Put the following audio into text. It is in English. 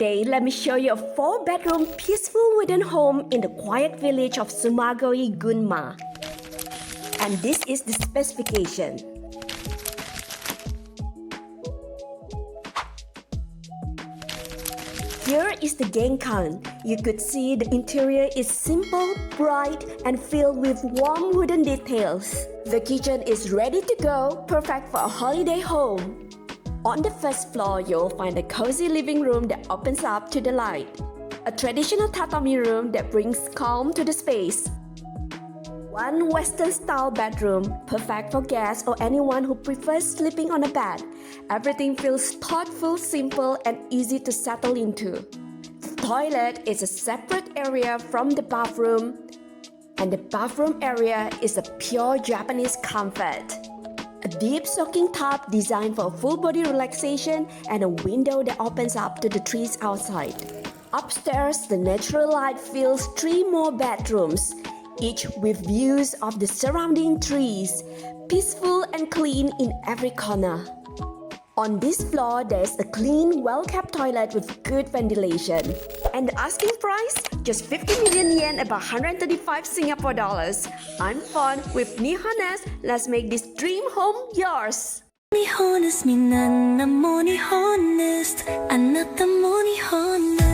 Today, let me show you a 4-bedroom peaceful wooden home in the quiet village of Tsumagoi, Gunma. And this is the specification. Here is the Genkan. You could see the interior is simple, bright, and filled with warm wooden details. The kitchen is ready to go, perfect for a holiday home. On the first floor, you'll find a cozy living room that opens up to the light. A traditional tatami room that brings calm to the space. One Western-style bedroom, perfect for guests or anyone who prefers sleeping on a bed. Everything feels thoughtful, simple, and easy to settle into. The toilet is a separate area from the bathroom, and the bathroom area is a pure Japanese comfort. A deep soaking tub designed for full body relaxation and a window that opens up to the trees outside. Upstairs, the natural light fills 3 more bedrooms, each with views of the surrounding trees, peaceful and clean in every corner. On this floor, there's a clean, well-kept toilet with good ventilation. And the asking price? Just 50 million yen, about 135 Singapore dollars. I'm Fawn with Nihonest. Let's make this dream home yours. Nihonest, みんなも日本です。あなたも日本です。